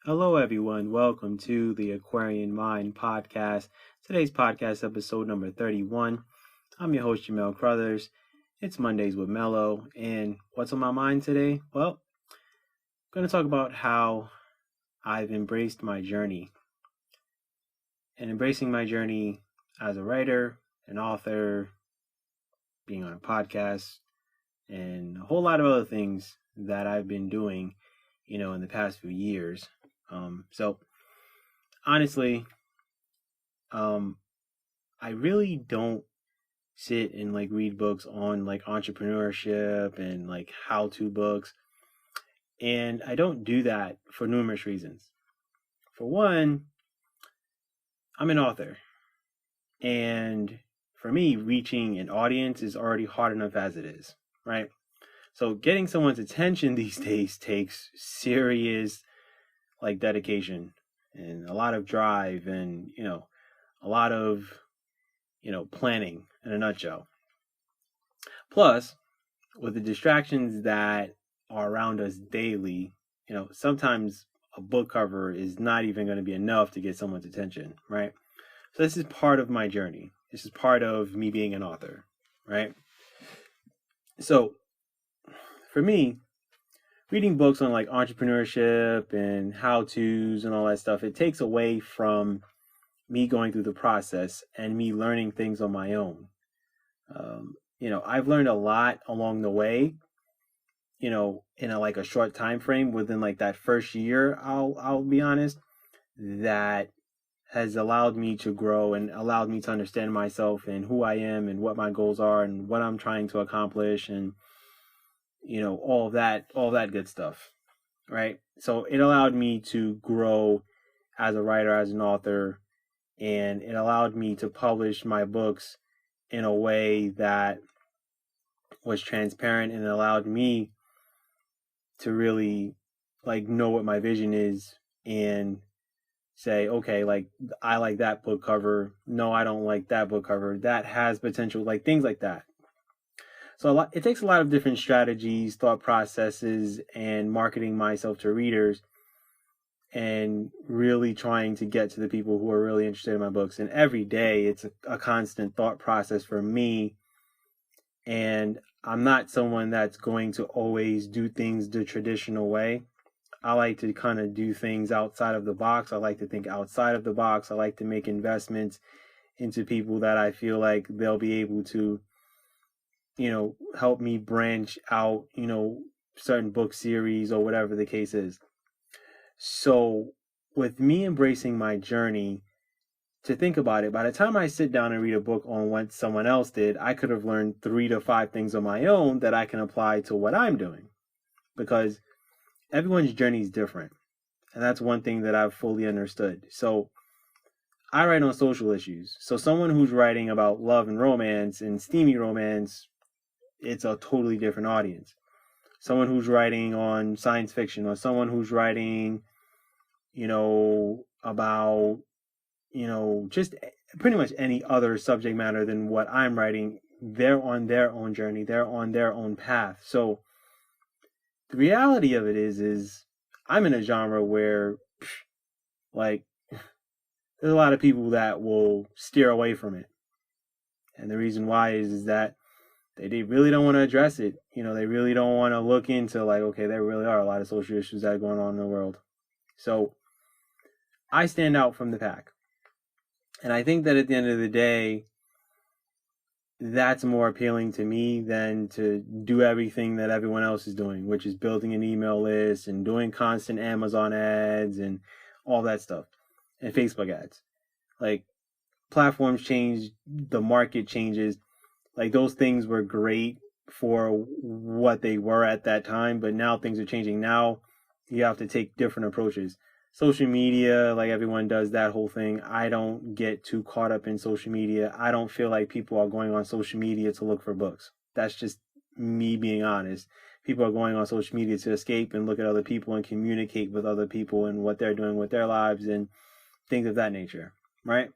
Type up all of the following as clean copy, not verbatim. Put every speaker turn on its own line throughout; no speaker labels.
Hello, everyone. Welcome to the Aquarian Mind podcast. Today's podcast episode number 31. I'm your host, Jamel Crothers. It's Mondays with Mello. And what's on my mind today? Well, I'm going to talk about how I've embraced my journey. And embracing my journey as a writer, an author, being on a podcast, and a whole lot of other things that I've been doing, in the past few years. So honestly, I really don't sit and read books on entrepreneurship and how-to books. And I don't do that for numerous reasons. For one, I'm an author. And for me, reaching an audience is already hard enough as it is, right? So getting someone's attention these days takes serious dedication and a lot of drive and, a lot of, planning in a nutshell. Plus, with the distractions that are around us daily, sometimes a book cover is not even going to be enough to get someone's attention, right? So this is part of my journey. This is part of me being an author, right? So for me, reading books on entrepreneurship and how-tos and all that stuff, it takes away from me going through the process and me learning things on my own. I've learned a lot along the way, in a short time frame within that first year, I'll be honest, that has allowed me to grow and allowed me to understand myself and who I am and what my goals are and what I'm trying to accomplish and all that good stuff, right? So it allowed me to grow as a writer, as an author, and it allowed me to publish my books in a way that was transparent and allowed me to really know what my vision is and say, okay, I like that book cover. No, I don't like that book cover. That has potential, things like that. So it takes a lot of different strategies, thought processes, and marketing myself to readers and really trying to get to the people who are really interested in my books. And every day it's a constant thought process for me. And I'm not someone that's going to always do things the traditional way. I like to kind of do things outside of the box. I like to think outside of the box. I like to make investments into people that I feel like they'll be able to, help me branch out, certain book series or whatever the case is. So with me embracing my journey, to think about it, by the time I sit down and read a book on what someone else did, I could have learned 3 to 5 things on my own that I can apply to what I'm doing. Because everyone's journey is different. And that's one thing that I've fully understood. So I write on social issues. So someone who's writing about love and romance and steamy romance, it's a totally different audience. Someone who's writing on science fiction or someone who's writing, about, just pretty much any other subject matter than what I'm writing, they're on their own journey. They're on their own path. So the reality of it is I'm in a genre where there's a lot of people that will steer away from it. And the reason why is that they really don't want to address it. They really don't want to look into okay, there really are a lot of social issues that are going on in the world. So I stand out from the pack. And I think that at the end of the day, that's more appealing to me than to do everything that everyone else is doing, which is building an email list and doing constant Amazon ads and all that stuff and Facebook ads. Platforms change, the market changes. Those things were great for what they were at that time, but now things are changing. Now you have to take different approaches. Social media, everyone does that whole thing. I don't get too caught up in social media. I don't feel like people are going on social media to look for books. That's just me being honest. People are going on social media to escape and look at other people and communicate with other people and what they're doing with their lives and things of that nature, right?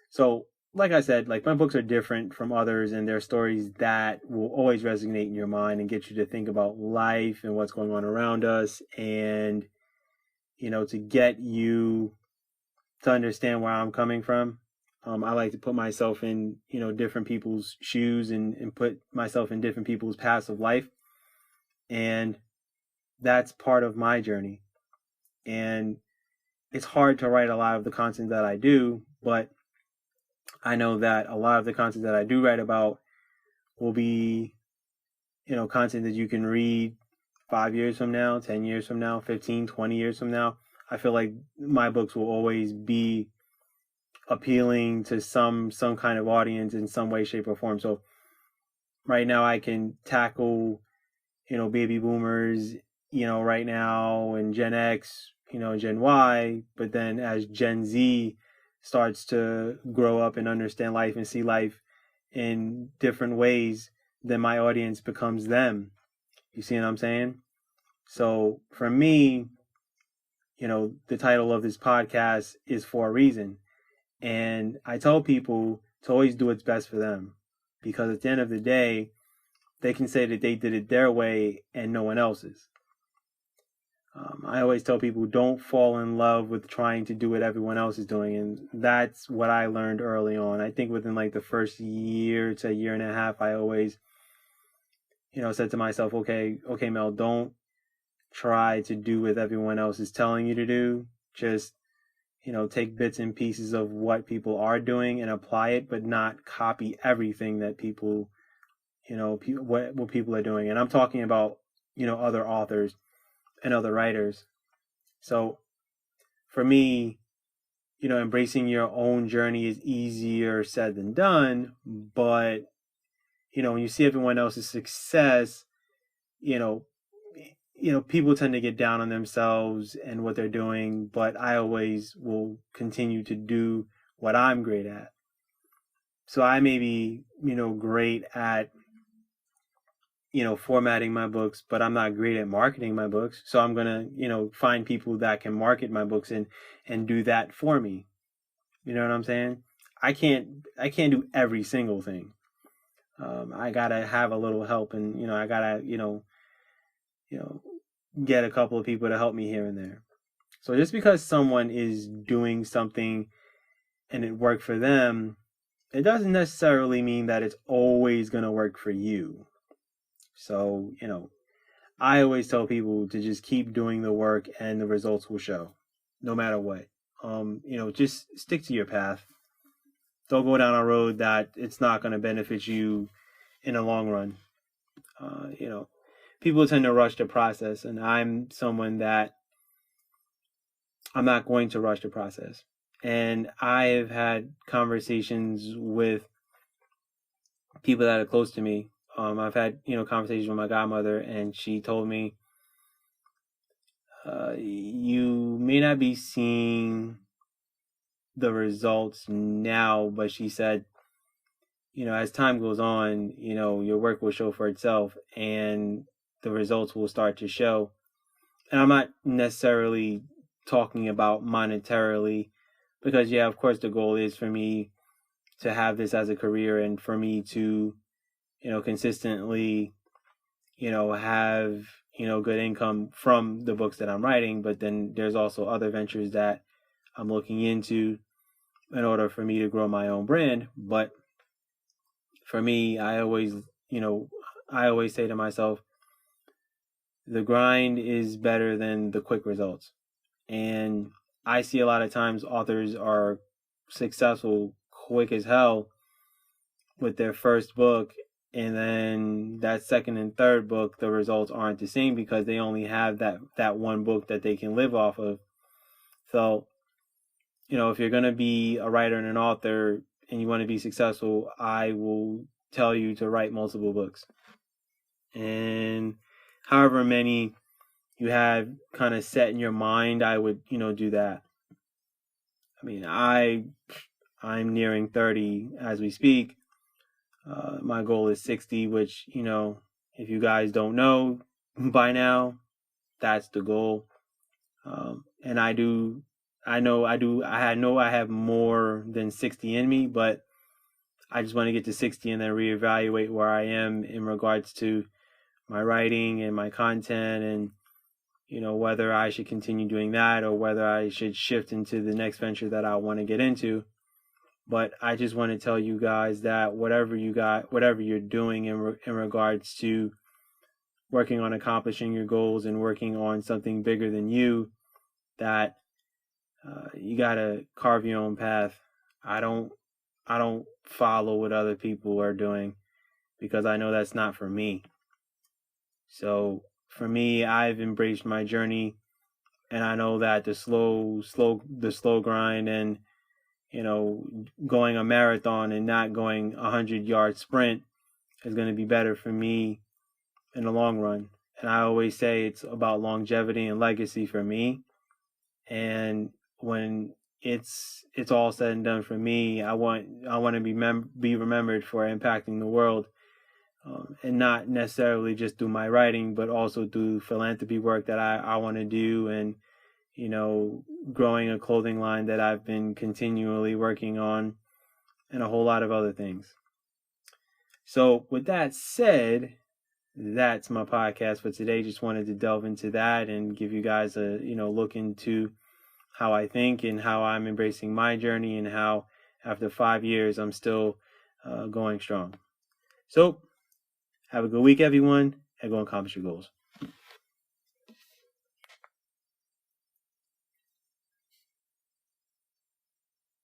So, like I said, my books are different from others, and they're stories that will always resonate in your mind and get you to think about life and what's going on around us and to get you to understand where I'm coming from. I like to put myself in, different people's shoes and put myself in different people's paths of life. And that's part of my journey. And it's hard to write a lot of the content that I do, but I know that a lot of the content that I do write about will be, content that you can read 5 years from now, 10 years from now, 15, 20 years from now. I feel like my books will always be appealing to some kind of audience in some way, shape, or form. So right now I can tackle, baby boomers, right now, and Gen X, Gen Y, but then as Gen Z starts to grow up and understand life and see life in different ways, then my audience becomes them. You see what I'm saying? So for me, the title of this podcast is for a reason. And I tell people to always do what's best for them, because at the end of the day, they can say that they did it their way and no one else's. I always tell people, don't fall in love with trying to do what everyone else is doing. And that's what I learned early on. I think within like the first year to a year and a half, I always, said to myself, okay, Mel, don't try to do what everyone else is telling you to do. Just, take bits and pieces of what people are doing and apply it, but not copy everything that people, what people are doing. And I'm talking about, other authors and other writers. So for me, embracing your own journey is easier said than done. But, when you see everyone else's success, people tend to get down on themselves and what they're doing, but I always will continue to do what I'm great at. So I may be, great at, formatting my books, but I'm not great at marketing my books. So I'm going to, find people that can market my books and do that for me. You know what I'm saying? I can't do every single thing. I gotta have a little help, and, I gotta, get a couple of people to help me here and there. So just because someone is doing something and it worked for them, it doesn't necessarily mean that it's always going to work for you. So, I always tell people to just keep doing the work and the results will show, no matter what. Just stick to your path. Don't go down a road that it's not going to benefit you in the long run. People tend to rush the process, and I'm someone that I'm not going to rush the process. And I've had conversations with people that are close to me. I've had, conversations with my godmother, and she told me, you may not be seeing the results now, but she said, as time goes on, your work will show for itself and the results will start to show. And I'm not necessarily talking about monetarily, because of course the goal is for me to have this as a career and for me to, consistently, have, good income from the books that I'm writing. But then there's also other ventures that I'm looking into in order for me to grow my own brand. But for me, I always say to myself, the grind is better than the quick results. And I see a lot of times authors are successful quick as hell with their first book, and then that second and third book, the results aren't the same because they only have that one book that they can live off of. So, if you're going to be a writer and an author and you want to be successful, I will tell you to write multiple books. And however many you have kind of set in your mind, I would, do that. I mean, I'm nearing 30 as we speak. My goal is 60, which, if you guys don't know by now, that's the goal. And I have more than 60 in me, but I just want to get to 60 and then reevaluate where I am in regards to my writing and my content and, whether I should continue doing that or whether I should shift into the next venture that I want to get into. But I just want to tell you guys that whatever you're doing in regards to working on accomplishing your goals and working on something bigger than you, that you gotta carve your own path. I don't follow what other people are doing because I know that's not for me. So for me, I've embraced my journey, and I know that the slow grind and going a marathon and not going 100-yard sprint is going to be better for me in the long run. And I always say it's about longevity and legacy for me. And when it's all said and done for me, I want to be remembered for impacting the world, and not necessarily just through my writing, but also through philanthropy work that I want to do, and growing a clothing line that I've been continually working on, and a whole lot of other things. So with that said, that's my podcast for today. Just wanted to delve into that and give you guys a look into how I think and how I'm embracing my journey, and how after 5 years I'm still going strong. So have a good week, everyone, and go accomplish your goals.